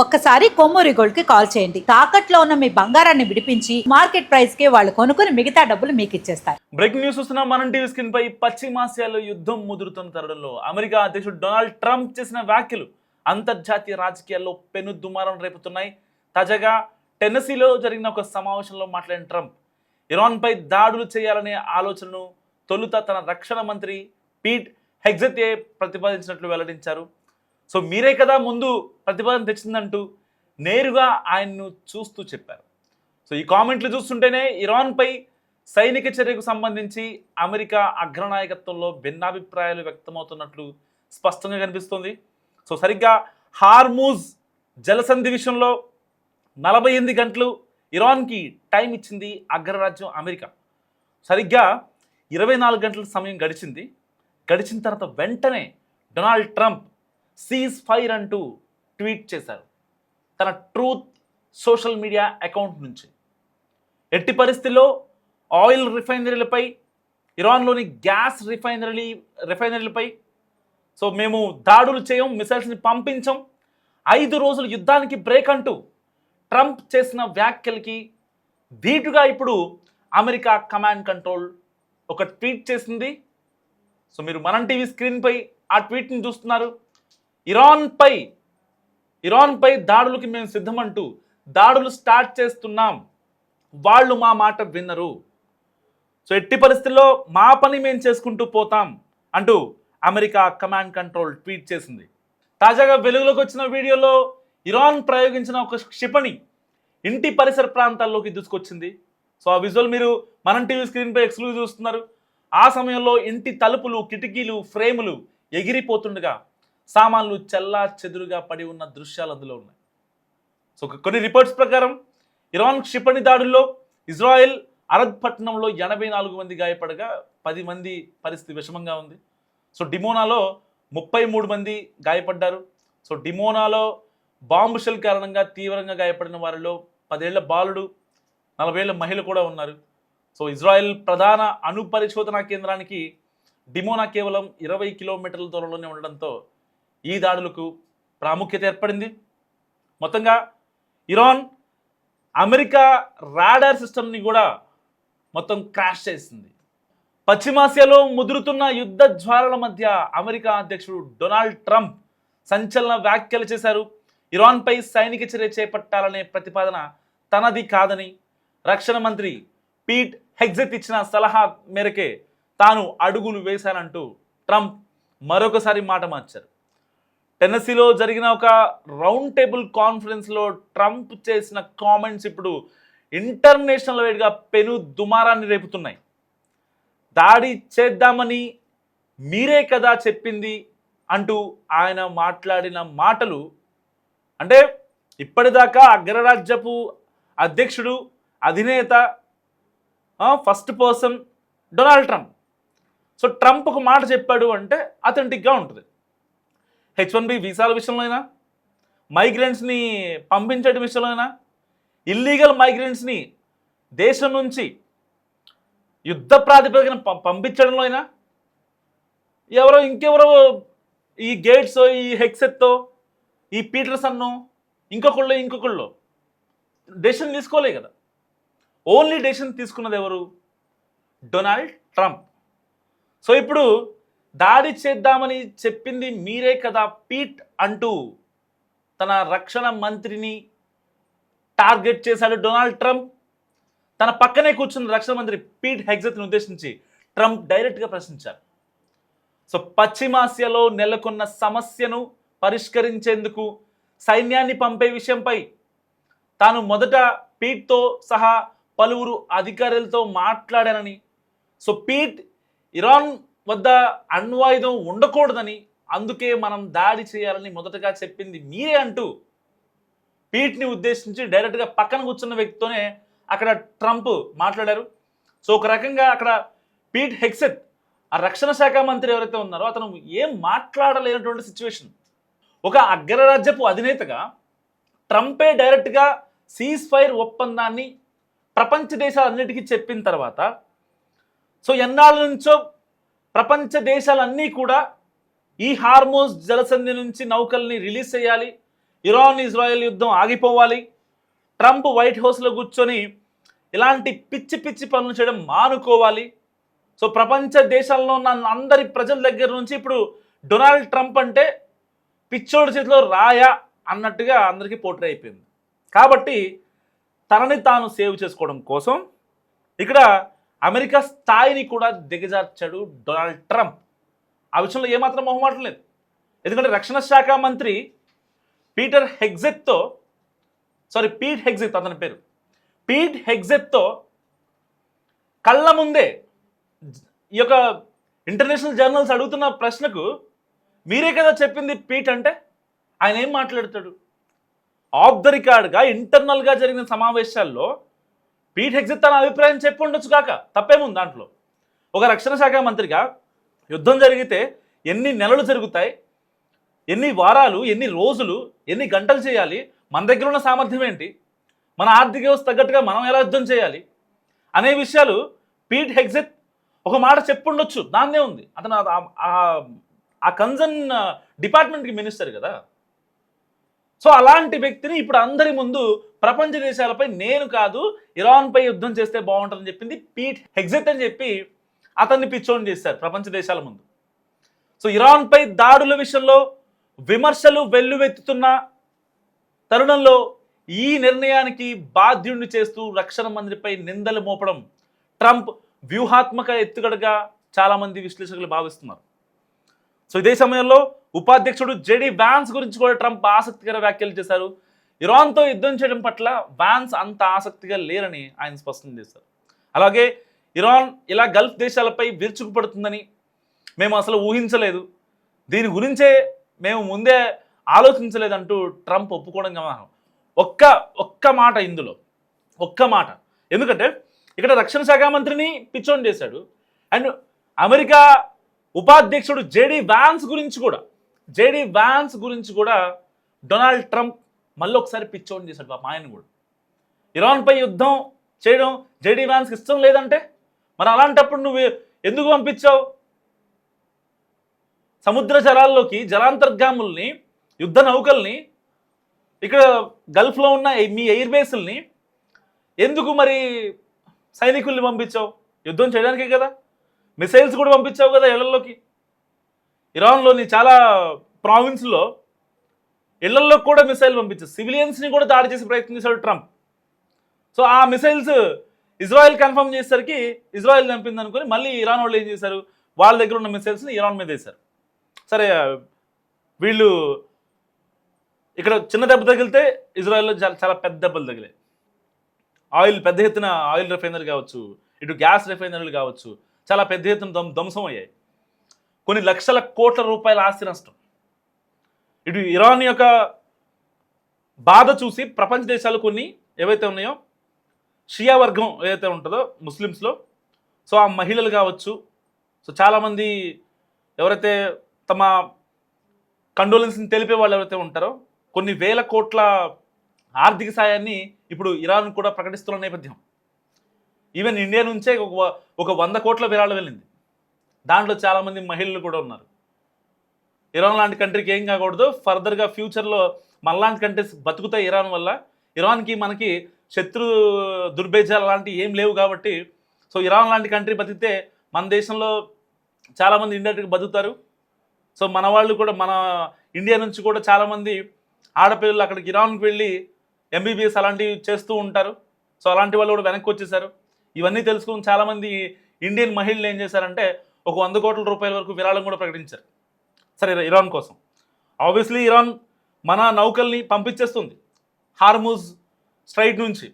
ఒక్కసారి కొమ్మూరి గోల్డ్ కి కాల్ చేయండి. తాకట్లో ఉన్న మీ బంగారాన్ని విడిపించి మార్కెట్ ప్రైస్ కి వాళ్ళు కొనుక్కుని మిగతా డబ్బులు మీకు ఇచ్చేస్తారు. బ్రేకింగ్ న్యూస్ చూస్తున్నాం. మనం టీవీ స్క్రీన్ పై పశ్చిమాసియాలో యుద్ధం ముదురుతున్న తరుణంలో అమెరికా అధ్యక్షుడు డొనాల్డ్ ట్రంప్ చేసిన వ్యాఖ్యలు అంతర్జాతీయ రాజకీయాల్లో పెను దుమారం రేపుతున్నాయి. తాజాగా టెన్నెసీలో జరిగిన ఒక సమావేశంలో మాట్లాడిన ట్రంప్ ఇరాన్పై దాడులు చేయాలనే ఆలోచనను తొలుత తన రక్షణ మంత్రి పీట్ హెగ్జెతే ప్రతిపాదించినట్లు వెల్లడించారు. సో మీరే కదా ముందు ప్రతిపాదన తెచ్చిందంటూ నేరుగా ఆయన్ను చూస్తూ చెప్పారు. సో ఈ కామెంట్లు చూస్తుంటేనే ఇరాన్పై సైనిక చర్యకు సంబంధించి అమెరికా అగ్రనాయకత్వంలో భిన్నాభిప్రాయాలు వ్యక్తమవుతున్నట్లు స్పష్టంగా కనిపిస్తుంది. సో సరిగ్గా హార్మూజ్ జలసంధి విషయంలో 48 గంటలు ఇరాన్కి టైం ఇచ్చింది అగ్రరాజ్యం అమెరికా. సరిగ్గా 24 గంటల సమయం గడిచిన తర్వాత వెంటనే డొనాల్డ్ ట్రంప్ సీజ్ ఫైర్ అంటూ ట్వీట్ చేశారు తన ట్రూత్ సోషల్ మీడియా అకౌంట్ నుంచి. ఎట్టి పరిస్థితుల్లో ఆయిల్ రిఫైనరీలపై, ఇరాన్లోని గ్యాస్ రిఫైనరీలపై సో మేము దాడులు చేయం, మిసైల్స్ని పంపించం, 5 రోజుల యుద్ధానికి బ్రేక్ అంటూ ట్రంప్ చేసిన వ్యాఖ్యలకి ధీటుగా ఇప్పుడు అమెరికా కమాండ్ కంట్రోల్ ఒక ట్వీట్ చేసింది. సో మీరు మనం టీవీ స్క్రీన్పై ఆ ట్వీట్ని చూస్తున్నారు. ఇరాన్పై దాడులకి మేము సిద్ధమంటూ దాడులు స్టార్ట్ చేస్తున్నాం, వాళ్ళు మా మాట విన్నరు, సో ఎట్టి పరిస్థితుల్లో మా పని మేము చేసుకుంటూ పోతాం అంటూ అమెరికా కమాండ్ కంట్రోల్ ట్వీట్ చేసింది. తాజాగా వెలుగులోకి వచ్చిన వీడియోలో ఇరాన్ ప్రయోగించిన ఒక క్షిపణి ఇంటి పరిసర ప్రాంతాల్లోకి దూసుకొచ్చింది. సో ఆ విజువల్ మీరు మనం టీవీ స్క్రీన్పై ఎక్స్క్లూజివ్ చూస్తున్నారు. ఆ సమయంలో ఇంటి తలుపులు, కిటికీలు, ఫ్రేములు ఎగిరిపోతుండగా సామాన్లు చెల్లా చెదురుగా పడి ఉన్న దృశ్యాలు అందులో ఉన్నాయి. సో కొన్ని రిపోర్ట్స్ ప్రకారం ఇరాన్ క్షిపణి దాడుల్లో ఇజ్రాయెల్ అరద్ పట్టణంలో 84 మంది గాయపడగా 10 మంది పరిస్థితి విషమంగా ఉంది. సో డిమోనాలో 33 మంది గాయపడ్డారు. సో డిమోనాలో బాంబు షెల్ కారణంగా తీవ్రంగా గాయపడిన వారిలో 10 ఏళ్ల బాలుడు, 40 ఏళ్ల మహిళ కూడా ఉన్నారు. సో ఇజ్రాయెల్ ప్రధాన అణు పరిశోధనా కేంద్రానికి డిమోనా కేవలం 20 కిలోమీటర్ల దూరంలోనే ఉండడంతో ఈ దాడులకు ప్రాముఖ్యత ఏర్పడింది. మొత్తంగా ఇరాన్ అమెరికా రాడార్ సిస్టమ్ని కూడా మొత్తం క్రాష్ చేసింది. పశ్చిమాసియాలో ముదురుతున్న యుద్ధ జ్వాలల మధ్య అమెరికా అధ్యక్షుడు డొనాల్డ్ ట్రంప్ సంచలన వ్యాఖ్యలు చేశారు. ఇరాన్పై సైనిక చర్య చేపట్టాలనే ప్రతిపాదన తనది కాదని, రక్షణ మంత్రి పీట్ హెగ్జెత్ ఇచ్చిన సలహా మేరకే తాను అడుగులు వేశానంటూ ట్రంప్ మరొకసారి మాట మార్చారు. టెన్నెసీలో జరిగిన ఒక రౌండ్ టేబుల్ కాన్ఫరెన్స్లో ట్రంప్ చేసిన కామెంట్స్ ఇప్పుడు ఇంటర్నేషనల్ వైడ్గా పెను దుమారాన్ని రేపుతున్నాయి. దాడి చేద్దామని మీరే కదా చెప్పింది అంటూ ఆయన మాట్లాడిన మాటలు అంటే ఇప్పటిదాకా అగ్రరాజ్యపు అధ్యక్షుడు, అధినేత, first person Donald Trump. So Trump ఒక మాట చెప్పాడు అంటే అథెంటిక్గా ఉంటుంది. H1B వీసాల విషయంలో అయినా, మైగ్రెంట్స్ని పంపించడం విషయంలో అయినా, ఇల్లీగల్ మైగ్రెంట్స్ని దేశం నుంచి యుద్ధ ప్రాతిపదికన పంపించడంలో అయినా, ఇంకెవరో ఈ గేట్స్, ఈ హెగ్జెత్తో, ఈ పీటర్సన్ను, ఇంకొకళ్ళు డెసిషన్ తీసుకోలే కదా. ఓన్లీ డెసిషన్ తీసుకున్నది ఎవరు? Donald Trump. సో ఇప్పుడు దాడి చేద్దామని చెప్పింది మీరే కదా పీట్ అంటూ తన రక్షణ మంత్రిని టార్గెట్ చేశాడు డొనాల్డ్ ట్రంప్. తన పక్కనే కూర్చున్న రక్షణ మంత్రి పీట్ హెగ్జెత్ని ఉద్దేశించి ట్రంప్ డైరెక్ట్గా ప్రశ్నించారు. సో పశ్చిమాసియాలో నెలకొన్న సమస్యను పరిష్కరించేందుకు సైన్యాన్ని పంపే విషయంపై తాను మొదట పీట్తో సహా పలువురు అధికారులతో మాట్లాడానని, సో పీట్ ఇరాన్ వద్ద అణ్వాయుధం ఉండకూడదని, అందుకే మనం దాడి చేయాలని మొదటగా చెప్పింది మీరే అంటూ పీట్ని ఉద్దేశించి డైరెక్ట్గా పక్కన కూర్చున్న వ్యక్తితోనే అక్కడ ట్రంప్ మాట్లాడారు. సో ఒక రకంగా అక్కడ పీట్ హెగ్జెత్, ఆ రక్షణ శాఖ మంత్రి ఎవరైతే ఉన్నారో అతను ఏం మాట్లాడలేనటువంటి సిచ్యువేషన్. ఒక అగ్రరాజ్యపు అధినేతగా ట్రంపే డైరెక్ట్గా సీజ్ ఫైర్ ఒప్పందాన్ని ప్రపంచ దేశాలన్నిటికీ చెప్పిన తర్వాత, సో ఎన్నాళ్ళ నుంచో ప్రపంచ దేశాలన్నీ కూడా ఈ హార్మోజ్ జలసంధి నుంచి నౌకల్ని రిలీజ్ చేయాలి, ఇరాన్ ఇజ్రాయెల్ యుద్ధం ఆగిపోవాలి, ట్రంప్ వైట్ హౌస్లో కూర్చొని ఇలాంటి పిచ్చి పిచ్చి పనులు చేయడం మానుకోవాలి. సో ప్రపంచ దేశాల్లో ఉన్న అందరి ప్రజల దగ్గర నుంచి ఇప్పుడు డొనాల్డ్ ట్రంప్ అంటే పిచ్చోడి చేతిలో రాయా అన్నట్టుగా అందరికీ పోట్రే అయిపోయింది. కాబట్టి తనని తాను సేవ్ చేసుకోవడం కోసం ఇక్కడ అమెరికా స్థాయిని కూడా దిగజార్చాడు డొనాల్డ్ ట్రంప్. ఆ విషయంలో ఏమాత్రం మొహమాటం లేదు. ఎందుకంటే రక్షణ శాఖ మంత్రి పీట్ హెగ్జెత్ అతని పేరు, పీట్ హెగ్జెత్తో కళ్ళ ముందే ఈ యొక్క ఇంటర్నేషనల్ జర్నల్స్ అడుగుతున్న ప్రశ్నకు మీరే కదా చెప్పింది పీట్ అంటే, ఆయన ఏం మాట్లాడతాడు? ఆఫ్ ద రికార్డ్గా ఇంటర్నల్గా జరిగిన సమావేశాల్లో పీట్ హెగ్జెత్ తన అభిప్రాయం చెప్పి ఉండొచ్చు కాక, తప్పేముంది దాంట్లో? ఒక రక్షణ శాఖ మంత్రిగా యుద్ధం జరిగితే ఎన్ని నెలలు జరుగుతాయి, ఎన్ని వారాలు, ఎన్ని రోజులు, ఎన్ని గంటలు చేయాలి, మన దగ్గర ఉన్న సామర్థ్యం ఏంటి, మన ఆర్థిక వ్యవస్థ తగ్గట్టుగా మనం ఎలా యుద్ధం చేయాలి అనే విషయాలు పీట్ హెగ్జెత్ ఒక మాట చెప్పుండొచ్చు, దాన్నే ఉంది. అతను ఆ కన్సర్న్ డిపార్ట్మెంట్కి మినిస్టర్ కదా. సో అలాంటి వ్యక్తిని ఇప్పుడు అందరి ముందు ప్రపంచ దేశాలపై నేను కాదు ఇరాన్పై యుద్ధం చేస్తే బాగుంటుందని చెప్పింది పీట్ హెగ్జెత్ అని చెప్పి అతన్ని పిచ్చోని చేశారు ప్రపంచ దేశాల ముందు. సో ఇరాన్పై దాడుల విషయంలో విమర్శలు వెల్లువెత్తుతున్న తరుణంలో ఈ నిర్ణయానికి బాధ్యుడిని చేస్తూ రక్షణ మంత్రిపై నిందలు మోపడం ట్రంప్ వ్యూహాత్మక ఎత్తుగడగా చాలామంది విశ్లేషకులు భావిస్తున్నారు. సో ఇదే సమయంలో ఉపాధ్యక్షుడు జెడీ వ్యాన్స్ గురించి కూడా ట్రంప్ ఆసక్తికర వ్యాఖ్యలు చేశారు. ఇరాన్తో యుద్ధం చేయడం పట్ల వ్యాన్స్ అంత ఆసక్తిగా లేరని ఆయన స్పష్టం చేశారు. అలాగే ఇరాన్ ఇలా గల్ఫ్ దేశాలపై విరుచుకుపడుతుందని మేము అసలు ఊహించలేదు, దీని గురించే మేము ముందే ఆలోచించలేదంటూ ట్రంప్ ఒప్పుకోవడం గమనం. ఒక్క మాట ఇందులో, ఒక్క మాట. ఎందుకంటే ఇక్కడ రక్షణ శాఖ మంత్రిని పిచ్చోన్ చేశాడు, అండ్ అమెరికా ఉపాధ్యక్షుడు జేడీ వ్యాన్స్ గురించి కూడా డొనాల్డ్ ట్రంప్ మళ్ళీ ఒకసారి పిచ్చోన్ చేశాడు. పాప ఆయన కూడా ఇరాన్పై యుద్ధం చేయడం జేడీ వ్యాన్స్కి ఇష్టం లేదంటే మరి అలాంటప్పుడు నువ్వు ఎందుకు పంపించావు? సముద్ర జలాల్లోకి జలాంతర్గాముల్ని, యుద్ధ నౌకల్ని, ఇక్కడ గల్ఫ్లో ఉన్న మీ ఎయిర్ బేసుల్ని ఎందుకు మరి సైనికుల్ని పంపించావు? యుద్ధం చేయడానికే కదా. మిసైల్స్ కూడా పంపించావు కదా ఇళ్లలోకి. ఇరాన్లోని చాలా ప్రావిన్స్లో ఇళ్లల్లో కూడా మిసైల్ పంపించారు, సివిలియన్స్ని కూడా దాడి చేసి ప్రయత్నం చేశాడు ట్రంప్. సో ఆ మిసైల్స్ ఇజ్రాయెల్ కన్ఫర్మ్ చేసేసరికి ఇజ్రాయెల్ చంపింది అనుకుని మళ్ళీ ఇరాన్ వాళ్ళు ఏం చేశారు, వాళ్ళ దగ్గర ఉన్న మిసైల్స్ని ఇరాన్ మీద వేశారు. సరే, వీళ్ళు ఇక్కడ చిన్న దెబ్బ తగిలితే ఇజ్రాయెల్లో చాలా పెద్ద దెబ్బలు తగిలాయి. పెద్ద ఎత్తున ఆయిల్ రిఫైనరీ కావచ్చు, ఇటు గ్యాస్ రిఫైనరీలు కావచ్చు, చాలా పెద్ద ఎత్తున ధ్వంసం అయ్యాయి. కొన్ని లక్షల కోట్ల రూపాయల ఆస్తి నష్టం. ఇటు ఇరాన్ యొక్క బాధ చూసి ప్రపంచ దేశాలు కొన్ని ఏవైతే ఉన్నాయో, షియా వర్గం ఏదైతే ఉంటుందో ముస్లిమ్స్లో, సో ఆ మహిళలు కావచ్చు, సో చాలామంది ఎవరైతే తమ కండోలెన్స్ని తెలిపే వాళ్ళు ఎవరైతే ఉంటారో, కొన్ని వేల కోట్ల ఆర్థిక సాయాన్ని ఇప్పుడు ఇరాన్ కూడా ప్రకటిస్తున్న నేపథ్యం. ఈవెన్ ఇండియా నుంచే ఒక 100 కోట్ల విరాళం వెళ్ళింది. దాంట్లో చాలామంది మహిళలు కూడా ఉన్నారు. ఇరాన్ లాంటి కంట్రీకి ఏం కాకూడదు, ఫర్దర్గా ఫ్యూచర్లో మనలాంటి కంట్రీస్ బతుకుతాయి ఇరాన్ వల్ల. ఇరాన్కి మనకి శత్రు దుర్భేజాలు లాంటివి ఏం లేవు కాబట్టి, సో ఇరాన్ లాంటి కంట్రీ బతికితే మన దేశంలో చాలామంది ఇండియాకి బతుకుతారు. సో మన వాళ్ళు కూడా, మన ఇండియా నుంచి కూడా చాలామంది ఆడపిల్లలు అక్కడికి ఇరాన్కి వెళ్ళి ఎంబీబీఎస్ అలాంటివి చేస్తూ ఉంటారు. సో అలాంటి వాళ్ళు కూడా వెనక్కి వచ్చేసారు. ఇవన్నీ తెలుసుకుని చాలామంది ఇండియన్ మహిళలు ఏం చేశారంటే ఒక 100 కోట్ల రూపాయల వరకు విరాళం కూడా ప్రకటించారు. సరే, ఇరాన్ కోసం ఆబ్వియస్లీ ఇరాన్ మన నౌకల్ని పంపించేస్తుంది హార్ముజ్ స్ట్రైట్ నుంచి.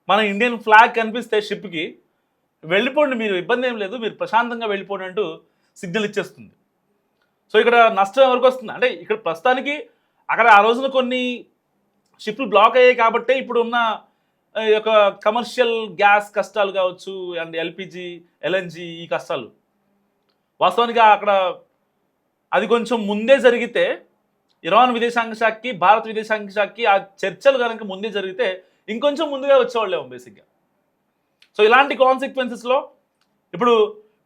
మన ఇండియన్ ఫ్లాగ్ కనిపిస్తే షిప్కి వెళ్ళిపోండి, మీరు ఇబ్బంది ఏం లేదు, మీరు ప్రశాంతంగా వెళ్ళిపోండి అంటూ సిగ్నల్ ఇచ్చేస్తుంది. సో ఇక్కడ నష్టం ఎవరికి వస్తుంది అంటే, ఇక్కడ ప్రస్తుతానికి అక్కడ ఆ రోజున కొన్ని షిప్లు బ్లాక్ అయ్యాయి కాబట్టి ఇప్పుడు ఉన్న యొక్క కమర్షియల్ గ్యాస్ కష్టాలు కావచ్చు, అండ్ ఎల్పిజి, ఎల్ఎన్జి ఈ కష్టాలు. వాస్తవానికి అక్కడ అది కొంచెం ముందే జరిగితే, ఇరాన్ విదేశాంగ శాఖకి భారత విదేశాంగ శాఖకి ఆ చర్చలు కనుక ముందే జరిగితే ఇంకొంచెం ముందుగా వచ్చేవాళ్ళేమో బేసిక్గా. సో ఇలాంటి కాన్సిక్వెన్సెస్లో ఇప్పుడు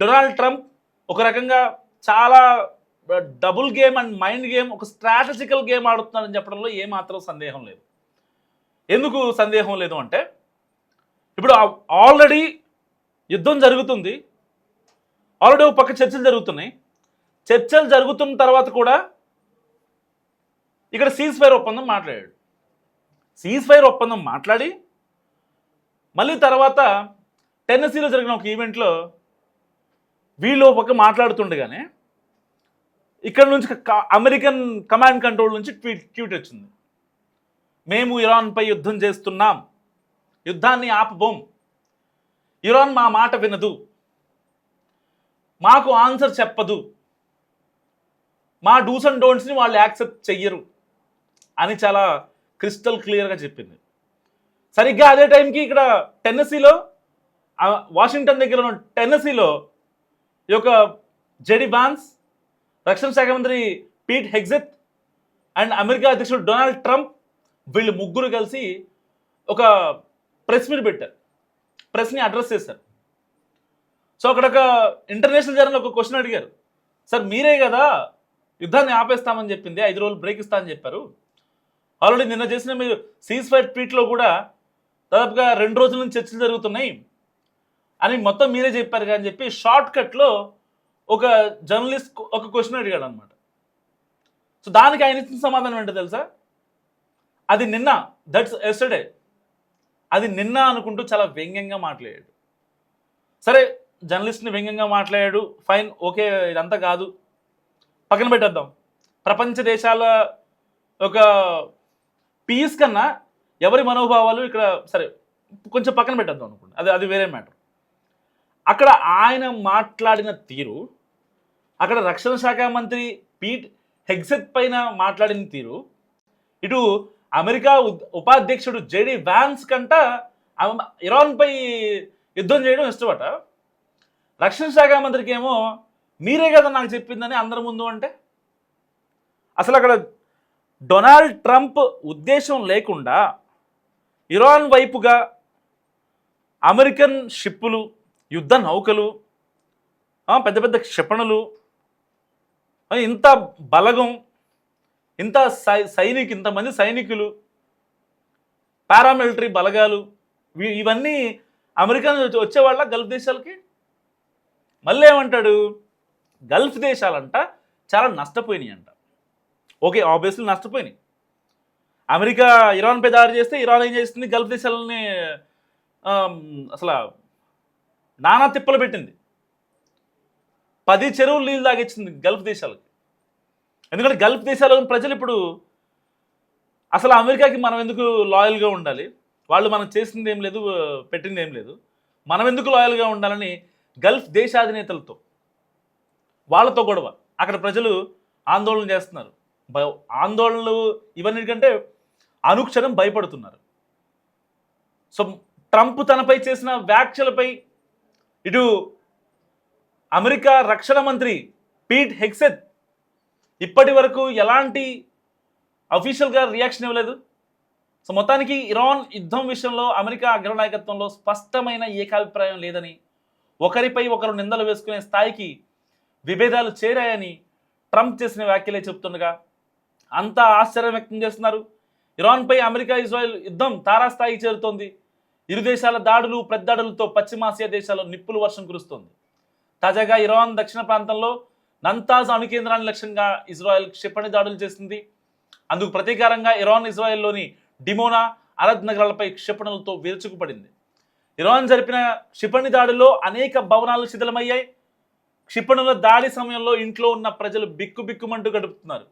డొనాల్డ్ ట్రంప్ ఒక రకంగా చాలా double game and mind game, ఒక స్ట్రాటజికల్ గేమ్ ఆడుతున్నారని చెప్పడంలో ఏమాత్రం సందేహం లేదు. ఎందుకు సందేహం లేదు అంటే, ఇప్పుడు ఆల్రెడీ యుద్ధం జరుగుతుంది, ఆల్రెడీ ఒక పక్క చర్చలు జరుగుతున్నాయి. చర్చలు జరుగుతున్న తర్వాత కూడా ఇక్కడ సీజ్ ఫైర్ ఒప్పందం మాట్లాడాడు. సీజ్ ఫైర్ ఒప్పందం మాట్లాడి మళ్ళీ తర్వాత టెన్నెసీలో జరిగిన ఒక ఈవెంట్లో వీళ్ళు ఒక పక్క మాట్లాడుతుండగానే ఇక్కడ నుంచి అమెరికన్ కమాండ్ కంట్రోల్ నుంచి ట్వీట్ వచ్చింది. మేము ఇరాన్పై యుద్ధం చేస్తున్నాం, యుద్ధాన్ని ఆపబోం, ఇరాన్ మా మాట వినదు, మాకు ఆన్సర్ చెప్పదు, మా డూస్ అండ్ డోంట్స్ని వాళ్ళు యాక్సెప్ట్ చెయ్యరు అని చాలా క్రిస్టల్ క్లియర్గా చెప్పింది. సరిగ్గా అదే టైంకి ఇక్కడ టెన్నెసీలో, వాషింగ్టన్ దగ్గర ఉన్న టెన్నెసీలో ఈ యొక్క జెడీ వాన్స్, రక్షణ శాఖ మంత్రి పీట్ హెగ్సెత్ అండ్ అమెరికా అధ్యక్షుడు డొనాల్డ్ ట్రంప్, వీళ్ళు ముగ్గురు కలిసి ఒక ప్రెస్ మీట్ పెట్టారు, ప్రెస్ని అడ్రస్ చేశారు. సో అక్కడ ఒక ఇంటర్నేషనల్ జర్నల్ ఒక క్వశ్చన్ అడిగారు, సార్ మీరే కదా యుద్ధాన్ని ఆపేస్తామని చెప్పింది, 5 రోజులు బ్రేక్ ఇస్తామని చెప్పారు, ఆల్రెడీ నిన్న చేసిన మీరు సీజ్ ఫైర్ ట్వీట్లో కూడా దాదాపుగా 2 రోజుల నుంచి చర్చలు జరుగుతున్నాయి అని మొత్తం మీరే చెప్పారు అని చెప్పి షార్ట్ కట్లో ఒక జర్నలిస్ట్ ఒక క్వశ్చన్ అడిగాడు అనమాట. సో దానికి ఆయన ఇచ్చిన సమాధానం ఏంటో తెలుసా, అది నిన్న, దట్స్ ఎస్టర్డే, అది నిన్న అనుకుంటూ చాలా వ్యంగ్యంగా మాట్లాడాడు. సరే, జర్నలిస్ట్ని వ్యంగ్యంగా మాట్లాడాడు, ఫైన్, ఓకే, ఇదంతా కాదు, పక్కన పెట్టేద్దాం. ప్రపంచ దేశాల ఒక పీస్ కన్నా ఎవరి మనోభావాలు ఇక్కడ సరే కొంచెం పక్కన పెట్టేద్దాం అనుకోండి, అది వేరే మ్యాటర్. అక్కడ ఆయన మాట్లాడిన తీరు, అక్కడ రక్షణ శాఖ మంత్రి పీట్ హెగ్సెత్ పైన మాట్లాడిన తీరు, ఇటు అమెరికా ఉపాధ్యక్షుడు జేడీ వాన్స్ కంట ఇరాన్పై యుద్ధం చేయడం ఇష్టపట, రక్షణ శాఖ మంత్రికి ఏమో మీరే కదా నాకు చెప్పిందని అందరి ముందు అంటే, అసలు అక్కడ డొనాల్డ్ ట్రంప్ ఉద్దేశం లేకుండా ఇరాన్ వైపుగా అమెరికన్ షిప్పులు, యుద్ధ నౌకలు, పెద్ద పెద్ద క్షిపణులు, ఇంత బలగం, ఇంతమంది సైనికులు, పారామిలిటరీ బలగాలు, ఇవన్నీ అమెరికా నుంచి వచ్చేవాళ్ళ గల్ఫ్ దేశాలకి. మళ్ళీ ఏమంటాడు, గల్ఫ్ దేశాలంట చాలా నష్టపోయినాయి అంట. ఓకే, ఆబ్వియస్లీ నష్టపోయినాయి. అమెరికా ఇరాన్పై దాడి చేస్తే ఇరాన్ ఏం చేస్తుంది, గల్ఫ్ దేశాలని అసలు నానా తిప్పలు పెట్టింది, 10 చెరువులు నీళ్ళు తాగిచ్చింది గల్ఫ్ దేశాలకి. ఎందుకంటే గల్ఫ్ దేశాల ప్రజలు ఇప్పుడు అసలు అమెరికాకి మనం ఎందుకు లాయల్గా ఉండాలి, వాళ్ళు మనం చేసింది ఏం లేదు, పెట్టింది ఏం లేదు, మనం ఎందుకు లాయల్గా ఉండాలని గల్ఫ్ దేశాధినేతలతో వాళ్ళతో గొడవ. అక్కడ ప్రజలు ఆందోళన చేస్తున్నారు, ఆందోళనలు ఇవన్నిటికంటే అనుక్షణం భయపడుతున్నారు. సో ట్రంప్ తనపై చేసిన వ్యాఖ్యలపై ఇటు అమెరికా రక్షణ మంత్రి పీట్ హెగ్సెత్ ఇప్పటి వరకు ఎలాంటి అఫీషియల్గా రియాక్షన్ ఇవ్వలేదు. సో మొత్తానికి ఇరాన్ యుద్ధం విషయంలో అమెరికా అగ్రనాయకత్వంలో స్పష్టమైన ఏకాభిప్రాయం లేదని, ఒకరిపై ఒకరు నిందలు వేసుకునే స్థాయికి విభేదాలు చేరాయని ట్రంప్ చేసిన వ్యాఖ్యలే చెప్తుండగా అంతా ఆశ్చర్యం వ్యక్తం చేస్తున్నారు. ఇరాన్పై అమెరికా ఇజ్రాయెల్ యుద్ధం తారాస్థాయికి చేరుతోంది. ఇరు దేశాల దాడులు ప్రతిదాడులతో పశ్చిమాసియా దేశాల్లో నిప్పులు వర్షం కురుస్తోంది. తాజాగా ఇరాన్ దక్షిణ ప్రాంతంలో నంతాజ్ అణు కేంద్రాన్ని లక్ష్యంగా ఇజ్రాయెల్ క్షిపణి దాడులు చేసింది. అందుకు ప్రతీకారంగా ఇరాన్ ఇజ్రాయెల్లోని డిమోనా, అరద్ నగరాలపై క్షిపణులతో విరుచుకుపడింది. ఇరాన్ జరిపిన క్షిపణి దాడిలో అనేక భవనాలు శిథిలమయ్యాయి. క్షిపణుల దాడి సమయంలో ఇంట్లో ఉన్న ప్రజలు బిక్కుబిక్కుమంటూ గడుపుతున్నారు.